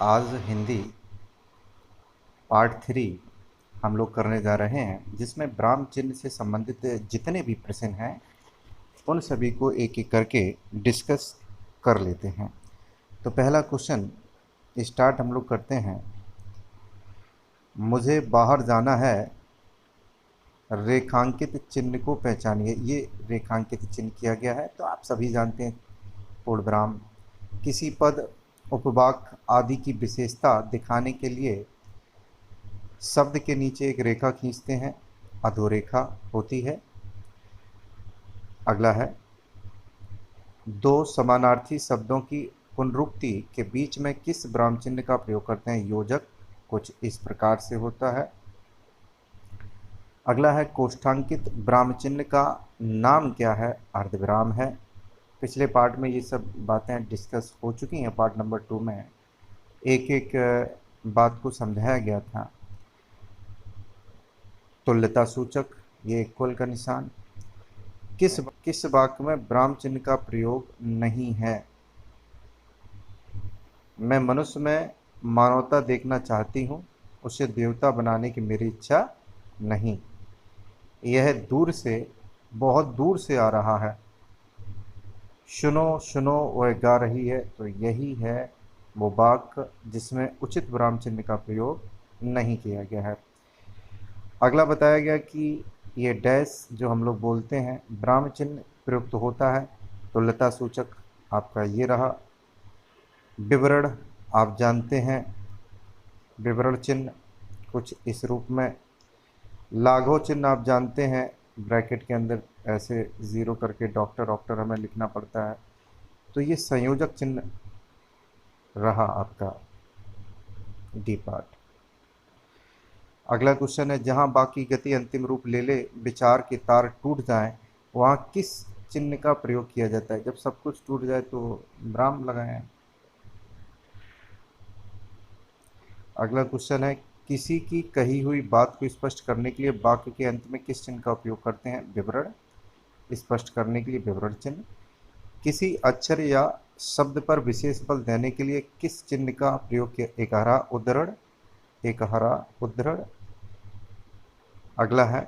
आज हिंदी पार्ट 3 हम लोग करने जा रहे हैं, जिसमें ब्राह्म चिन्ह से संबंधित जितने भी प्रश्न हैं उन सभी को एक एक करके डिस्कस कर लेते हैं। तो पहला क्वेश्चन स्टार्ट हम लोग करते हैं। मुझे बाहर जाना है, रेखांकित चिन्ह को पहचानिए। ये रेखांकित चिन्ह किया गया है, तो आप सभी जानते हैं पूर्ण विराम। किसी पद, उपवाक्य आदि की विशेषता दिखाने के लिए शब्द के नीचे एक रेखा खींचते हैं, अधोरेखा होती है। अगला है, दो समानार्थी शब्दों की पुनरुक्ति के बीच में किस विराम चिन्ह का प्रयोग करते हैं? योजक। कुछ इस प्रकार से होता है। अगला है, कोष्ठांकित विराम चिन्ह का नाम क्या है? अर्धविराम है। पिछले पार्ट में ये सब बातें डिस्कस हो चुकी हैं। पार्ट नंबर 2 में एक एक बात को समझाया गया था। तुल्यता सूचक, ये इक्वल का निशान। किस वाक्य में विराम चिन्ह का प्रयोग नहीं है? मैं मनुष्य में मानवता देखना चाहती हूँ, उसे देवता बनाने की मेरी इच्छा नहीं। यह दूर से, बहुत दूर से आ रहा है। सुनो सुनो वह गा रही है। तो यही है वो वाक्य जिसमें उचित विराम चिन्ह का प्रयोग नहीं किया गया है। अगला बताया गया कि ये डैश जो हम लोग बोलते हैं, विराम चिन्ह प्रयुक्त होता है। तुल्यता सूचक आपका ये रहा। विवरण आप जानते हैं, विवरण चिन्ह कुछ इस रूप में। लाघव चिन्ह आप जानते हैं, ब्रैकेट के अंदर ऐसे ज़ीरो करके डॉक्टर डॉक्टर हमें लिखना पड़ता है। तो ये संयोजक चिन्ह रहा आपका डी पार्ट। अगला क्वेश्चन है, जहां बाकी गति अंतिम रूप ले ले, विचार के तार टूट जाएं, वहां किस चिन्ह का प्रयोग किया जाता है? जब सब कुछ टूट जाए तो विराम लगाएं। अगला क्वेश्चन है, किसी की कही हुई बात को स्पष्ट करने के लिए वाक्य के अंत में किस चिन्ह का उपयोग करते हैं? विवरण। स्पष्ट करने के लिए विवरण चिन्ह। किसी अक्षर या शब्द पर विशेष बल देने के लिए किस चिन्ह का प्रयोग किया? एकहरा उद्धरण, एकहरा उद्धरण। अगला है,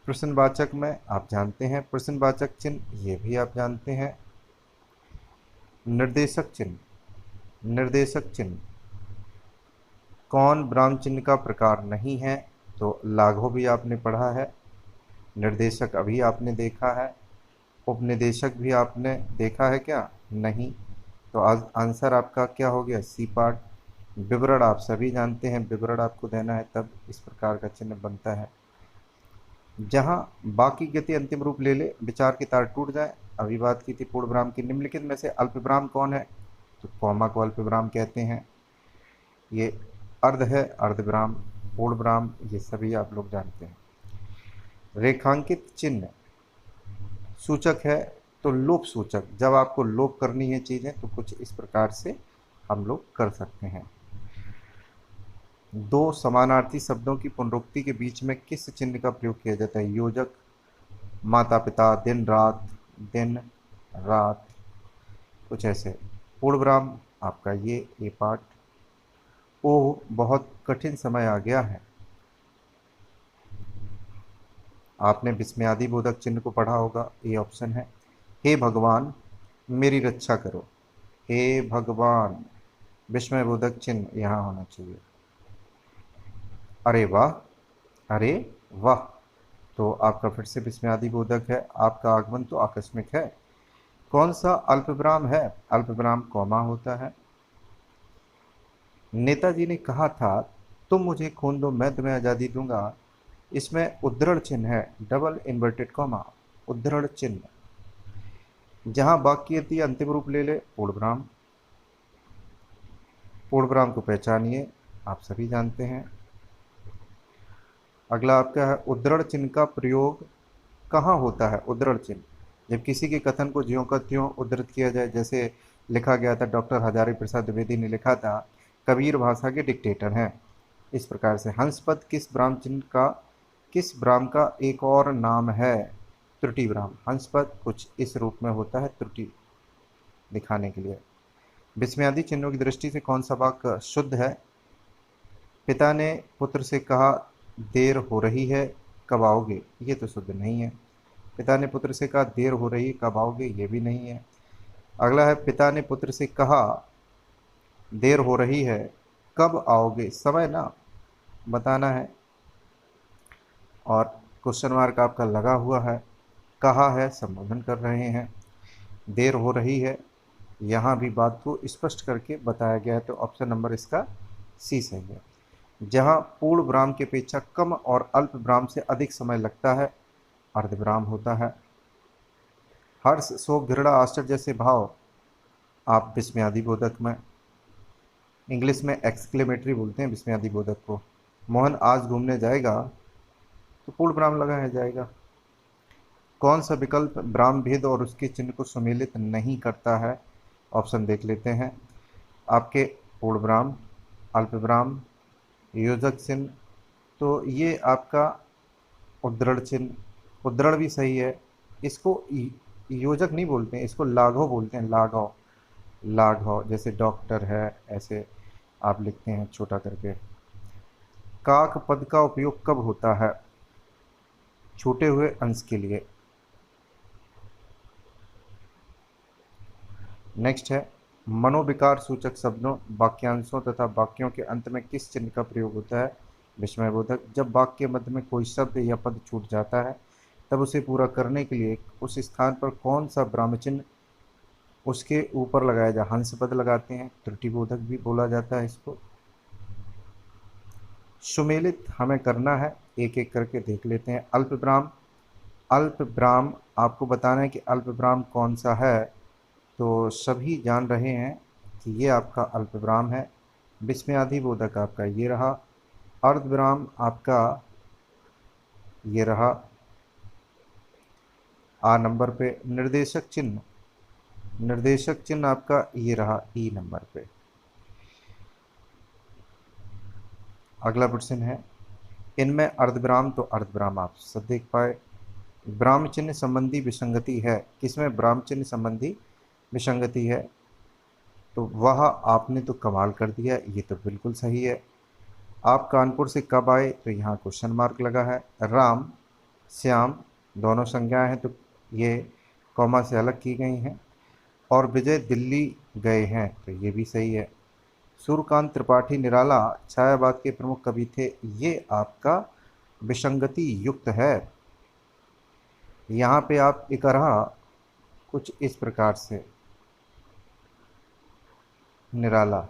प्रश्नवाचक में आप जानते हैं प्रश्नवाचक चिन्ह, ये भी आप जानते हैं। निर्देशक चिन्ह, निर्देशक चिन्ह कौन विराम चिन्ह का प्रकार नहीं है? तो लाघव भी आपने पढ़ा है, निर्देशक अभी आपने देखा है, उपनिदेशक भी आपने देखा है क्या? नहीं। तो आज आंसर आपका क्या हो गया? C part. विवरण आप सभी जानते हैं, विवरण आपको देना है तब इस प्रकार का चिन्ह बनता है। जहां बाकी गति अंतिम रूप ले ले, विचार के तार टूट जाए, अभी बात की थी पूर्ण विराम की। निम्नलिखित में से अल्प विराम कौन है? तो कॉमा को अल्प विराम कहते हैं। ये अर्ध है, अर्ध विराम, पूर्ण विराम, ये सभी आप लोग जानते हैं। रेखांकित चिन्ह सूचक है तो लोप सूचक। जब आपको लोप करनी है चीजें तो कुछ इस प्रकार से हम लोग कर सकते हैं। दो समानार्थी शब्दों की पुनरुक्ति के बीच में किस चिन्ह का प्रयोग किया जाता है? योजक। माता पिता, दिन रात, दिन रात, कुछ ऐसे। पूर्ण विराम आपका ये पार्ट। ओह बहुत कठिन समय आ गया है। आपने विस्मयादि बोधक चिन्ह को पढ़ा होगा, ये ऑप्शन है। हे भगवान मेरी रक्षा करो, हे भगवान, विस्मय बोधक चिन्ह यहाँ होना चाहिए। अरे वाह, अरे वाह, तो आपका फिर से विस्मयादि बोधक है। आपका आगमन तो आकस्मिक है। कौन सा अल्पविराम है? अल्पविराम कॉमा होता है। नेताजी ने कहा था, तुम मुझे खून दो मैं तुम्हें आज़ादी दूंगा, इसमें उद्धरण चिन्ह है, डबल इन्वर्टेड कॉमा, उद्धरण चिन्ह। जहां वाक्य अंतिम रूप ले ले, पूर्ण विराम। पूर्ण विराम को पहचानिए, आप सभी जानते हैं। अगला आपका है, उद्धरण चिन्ह का प्रयोग कहाँ होता है? उद्धरण चिन्ह जब किसी के कथन को ज्यों का त्यों उद्धृत किया जाए, जैसे लिखा गया था, डॉक्टर हजारी प्रसाद द्विवेदी ने लिखा था, कबीर भाषा के डिक्टेटर हैं। इस प्रकार से हंसपद किस विराम चिन्ह का, किस विराम का एक और नाम है? त्रुटि विराम। हंसपद कुछ इस रूप में होता है, त्रुटि दिखाने के लिए। विस्मयादि चिन्हों की दृष्टि से कौन सा वाक्य शुद्ध है? पिता ने पुत्र से कहा, देर हो रही है, कब आओगे? ये तो शुद्ध नहीं है। पिता ने पुत्र से कहा, देर हो रही है, कब आओगे? ये भी नहीं है। अगला है, पिता ने पुत्र से कहा, देर हो रही है, कब आओगे? समय ना बताना है, और क्वेश्चन मार्क आपका लगा हुआ है। कहा है, संबोधन कर रहे हैं। देर हो रही है, यहाँ भी बात को स्पष्ट करके बताया गया है, तो ऑप्शन नंबर इसका सी सही है। जहाँ पूर्ण विराम की अपेक्षा कम और अल्प विराम से अधिक समय लगता है, अर्धविराम होता है। हर्ष, शोक, घृणा, आश्चर्य जैसे भाव आप विस्मयादि बोधक में, इंग्लिश में एक्सक्लेमेटरी बोलते हैं विस्मयादि बोधक को। मोहन आज घूमने जाएगा, तो पूर्ण विराम लगाया जाएगा। कौन सा विकल्प विराम भेद और उसके चिन्ह को सम्मिलित नहीं करता है? ऑप्शन देख लेते हैं आपके। पूर्ण विराम, अल्प विराम, योजक चिन्ह। तो ये आपका उद्धरण चिन्ह, उद्धरण भी सही है। इसको योजक नहीं बोलते हैं, इसको लाघव बोलते हैं, लाघव। लाघव जैसे डॉक्टर है, ऐसे आप लिखते हैं छोटा करके। काक पद का उपयोग कब होता है? छूटे हुए अंश के लिए। नेक्स्ट है, मनोविकार सूचक शब्दों, वाक्यांशों तथा वाक्यों के अंत में किस चिन्ह का प्रयोग होता है? विस्मयबोधक। जब वाक्य के मध्य में कोई शब्द या पद छूट जाता है, तब उसे पूरा करने के लिए उस स्थान पर कौन सा विराम चिन्ह उसके ऊपर लगाया जाए? हंस पद लगाते हैं, त्रुटिबोधक भी बोला जाता है इसको। सुमेलित हमें करना है, एक एक करके देख लेते हैं। अल्प विराम, अल्प विराम आपको बताना है कि अल्प विराम कौन सा है। तो सभी जान रहे हैं कि ये आपका अल्प विराम है। विस्मयादि बोधक आपका ये रहा। अर्धविराम आपका ये रहा आ नंबर पे। निर्देशक चिन्ह, निर्देशक चिन्ह आपका ये रहा ई नंबर पे। अगला प्रश्न है, इनमें अर्धविराम, तो अर्धविराम आप सब देख पाए। विराम चिन्ह संबंधी विसंगति है, किसमें विराम चिन्ह संबंधी विसंगति है? तो वह आपने तो कमाल कर दिया, ये तो बिल्कुल सही है। आप कानपुर से कब आए? तो यहाँ क्वेश्चन मार्क लगा है। राम, श्याम दोनों संज्ञाएं हैं, तो ये कॉमा से अलग की गई हैं। और विजय दिल्ली गए हैं, तो ये भी सही है। सूर्यकांत त्रिपाठी निराला छायावाद के प्रमुख कवि थे, ये आपका विसंगति युक्त है। यहाँ पे आप इकरार कुछ इस प्रकार से, निराला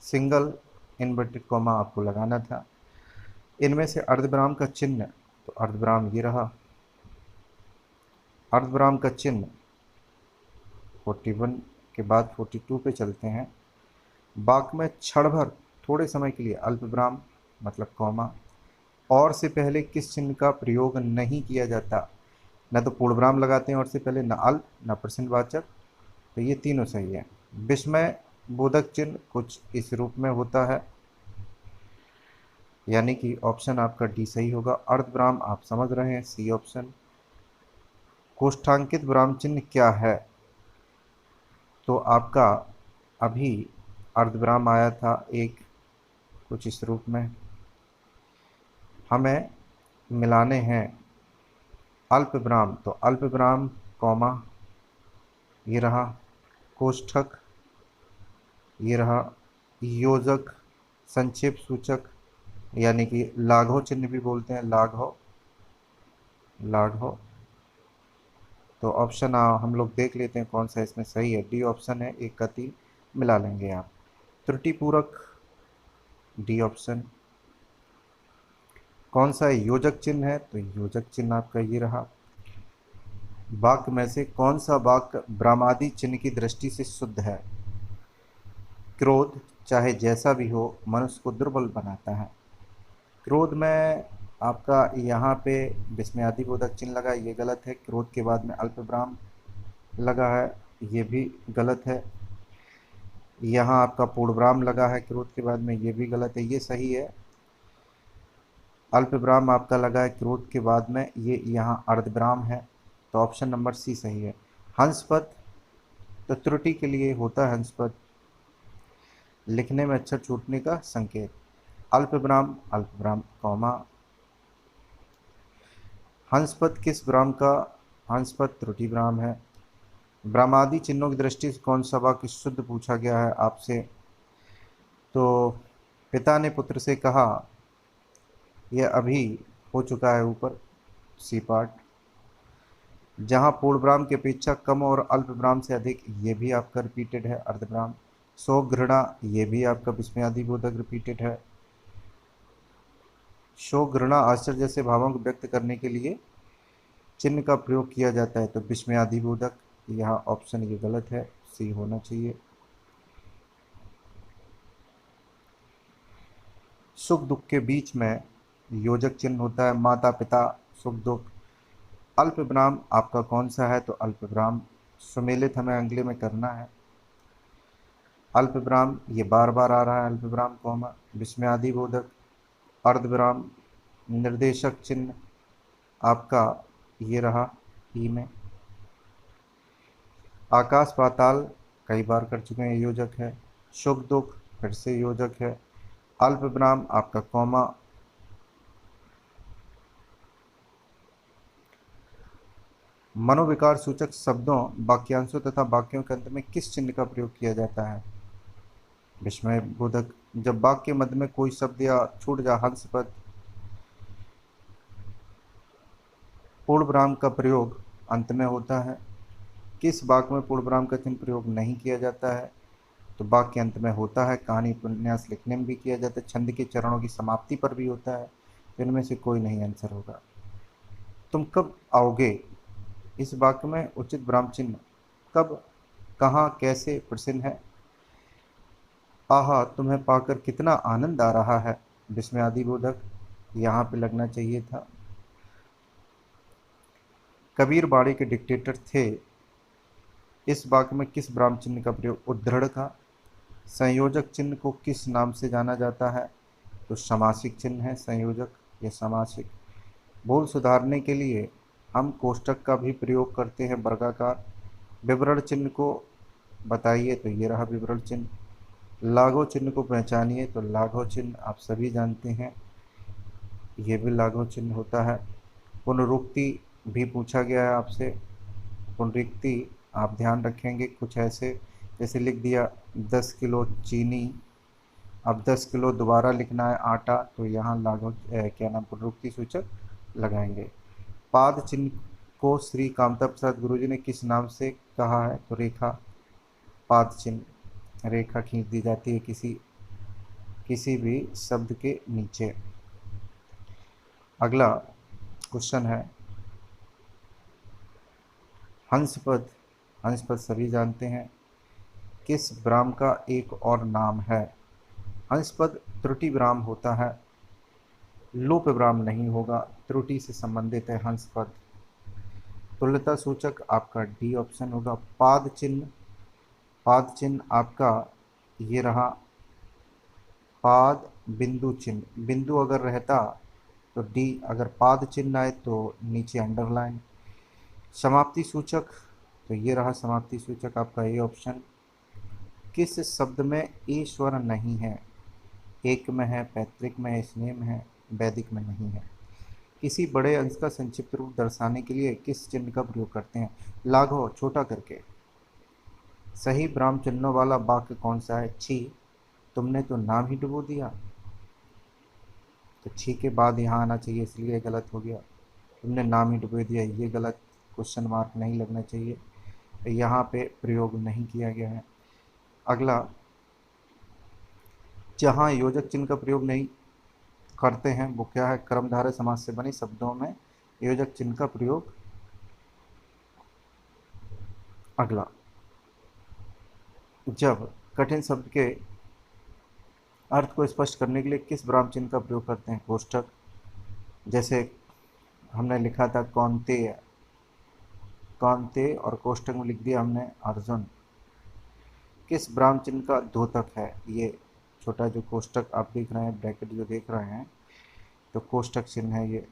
सिंगल इनवर्टेड कॉमा आपको लगाना था। इनमें से अर्धविराम का चिन्ह, तो अर्धविराम ये रहा। अर्धविराम का चिन्ह 41 के बाद 42 पे चलते हैं। वाक्य में क्षण भर, थोड़े समय के लिए अल्प विराम मतलब कॉमा, और से पहले किस चिन्ह का प्रयोग नहीं किया जाता? न तो पूर्ण विराम लगाते हैं और से पहले, न अल्प, न प्रश्नवाचक, तो ये तीनों सही है। विस्मय बोधक चिन्ह कुछ इस रूप में होता है, यानी कि ऑप्शन आपका डी सही होगा। अर्धविराम आप समझ रहे हैं, सी ऑप्शन। कोष्ठांकित विराम चिन्ह क्या है? तो आपका अभी अर्धविराम आया था एक, कुछ इस रूप में। हमें मिलाने हैं अल्प विराम, तो अल्प विराम कॉमा ये रहा, कोष्ठक ये रहा, योजक संक्षेप सूचक यानी कि लाघव चिन्ह भी बोलते हैं, लाघव, लाघव। तो ऑप्शन हम लोग देख लेते हैं कौन सा इसमें सही है। डी ऑप्शन है, एक का 3 मिला लेंगे आप। त्रुटिपूरक डी ऑप्शन। कौन सा योजक चिन्ह है? तो योजक चिन्ह आपका ये रहा। वाक्य में से कौन सा वाक्य ब्रह्मादि चिन्ह की दृष्टि से शुद्ध है? क्रोध चाहे जैसा भी हो मनुष्य को दुर्बल बनाता है। क्रोध में आपका यहाँ पे विस्मयादि बोधक चिन्ह लगा, ये गलत है। क्रोध के बाद में अल्प विराम लगा है, ये भी गलत है। यहाँ आपका पूर्ण विराम लगा है क्रोध के बाद में, ये भी गलत है। ये सही है, अल्प विराम आपका लगा है क्रोध के बाद में, ये यहाँ अर्धविराम है, तो ऑप्शन नंबर सी सही है। हंस पद, तो त्रुटि के लिए होता है हंस पद, लिखने में अक्षर छूटने का संकेत। अल्पविराम अल्पविराम कॉमा। हंसपद किस विराम का हंसपद त्रुटि विराम है। ब्रह्मादि चिन्हों की दृष्टि से कौन सा वाक्य शुद्ध पूछा गया है आपसे। तो पिता ने पुत्र से कहा, यह अभी हो चुका है ऊपर सी पार्ट। जहां पूर्ण विराम की अपेक्षा कम और अल्प विराम से अधिक, ये भी आपका रिपीटेड है अर्धविराम। शोक घृणा, ये भी आपका विस्मयादिबोधक रिपीटेड है। शोक घृणा आश्चर्य जैसे भावों को व्यक्त करने के लिए चिन्ह का प्रयोग किया जाता है, तो विस्मयादिबोधक। यहाँ ऑप्शन ये गलत है, सी होना चाहिए। सुख दुख के बीच में योजक चिन्ह होता है माता पिता सुख दुख। अल्प विराम आपका कौन सा है, तो अल्प विराम सुमेलित हमें अंग्रेजी में करना है। अल्प विराम ये बार बार आ रहा है, अल्प विराम कॉमा। विस्मयादिबोधक अर्धविराम निर्देशक चिन्ह आपका ये रहा ई में। आकाश पाताल कई बार कर चुके हैं, योजक है। सुख दुख फिर से योजक है। अल्प विराम आपका कॉमा। मनोविकार सूचक शब्दों वाक्यांशों तथा वाक्यों के अंत में किस चिन्ह का प्रयोग किया जाता है। विस्मय बोधक। जब वाक्य मध्य में कोई शब्द या छूट जा हंस पद पूर्ण विराम का प्रयोग अंत में होता है। किस वाक्य में पूर्ण विराम का चिन्ह प्रयोग नहीं किया जाता है, तो वाक्य अंत में होता है। कहानी उपन्यास लिखने में भी किया जाता है, छंद के चरणों की समाप्ति पर भी होता है। तो इनमें से कोई नहीं आंसर होगा। तुम कब आओगे, इस वाक्य में उचित विराम चिन्ह कब कहाँ कैसे प्रश्न है। आहा तुम्हें पाकर कितना आनंद आ रहा है, विस्मयादिबोधक यहाँ पे लगना चाहिए था। कबीर बाड़ी के डिक्टेटर थे, इस वाक्य में किस विराम चिन्ह का प्रयोग उद्धरण का। संयोजक चिन्ह को किस नाम से जाना जाता है, तो समासिक चिन्ह है संयोजक या समासिक। भूल सुधारने के लिए हम कोष्टक का भी प्रयोग करते हैं वर्गाकार। विवरण चिन्ह को बताइए, तो ये रहा विवरण चिन्ह। लाघव चिन्ह को पहचानिए, तो लाघव चिन्ह आप सभी जानते हैं, ये भी लाघव चिन्ह होता है। पुनरुक्ति भी पूछा गया है आपसे। पुनरुक्ति आप ध्यान रखेंगे कुछ ऐसे, जैसे लिख दिया 10 किलो चीनी, अब 10 किलो दोबारा लिखना है आटा, तो यहाँ लाघव क्या नाम पुनरुक्ति सूचक लगाएंगे। पाद चिन्ह को श्री कामता प्रसाद गुरुजी ने किस नाम से कहा है, तो रेखा। पाद चिन्ह रेखा खींच दी जाती है किसी भी शब्द के नीचे। अगला क्वेश्चन है हंसपद। हंसपद सभी जानते हैं, किस विराम का एक और नाम है। हंसपद त्रुटि विराम होता है, लोप विराम नहीं होगा, त्रुटि से संबंधित है हंसपद। तुल्यता सूचक आपका डी ऑप्शन होगा। पाद चिन्ह आपका ये रहा पाद बिंदु चिन्ह। बिंदु अगर रहता तो डी, अगर पाद चिन्ह आए तो नीचे अंडरलाइन। समाप्ति सूचक, तो ये रहा समाप्ति सूचक आपका ए ऑप्शन। किस शब्द में ए स्वर नहीं है, एक में है, पैतृक में है, स्नेह में है, वैदिक में नहीं है। किसी बड़े अंश का संक्षिप्त रूप दर्शाने के लिए किस चिन्ह का प्रयोग करते हैं, लाघव छोटा करके। सही विराम चिन्हों वाला वाक्य कौन सा है, छी तुमने तो नाम ही डुबो दिया, तो छी के बाद यहाँ आना चाहिए, इसलिए गलत हो गया। तुमने नाम ही डुबो दिया, ये गलत, क्वेश्चन मार्क नहीं लगना चाहिए, यहाँ पे प्रयोग नहीं किया गया है। अगला, जहाँ योजक चिन्ह का प्रयोग नहीं करते हैं वो क्या है, कर्मधारय समास से बने शब्दों में योजक चिन्ह का प्रयोग। अगला, जब कठिन शब्द के अर्थ को स्पष्ट करने के लिए किस विराम चिन्ह का प्रयोग करते हैं, कोष्ठक। जैसे हमने लिखा था कौन्तेय, कौन्तेय और कोष्ठक में लिख दिया हमने अर्जुन। किस विराम चिन्ह का द्योतक है, ये छोटा जो कोष्ठक आप देख रहे हैं, ब्रैकेट जो देख रहे हैं, तो कोष्ठक चिन्ह है ये।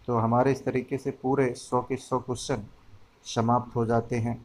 तो हमारे इस तरीके से पूरे 100 के 100 क्वेश्चन समाप्त हो जाते हैं।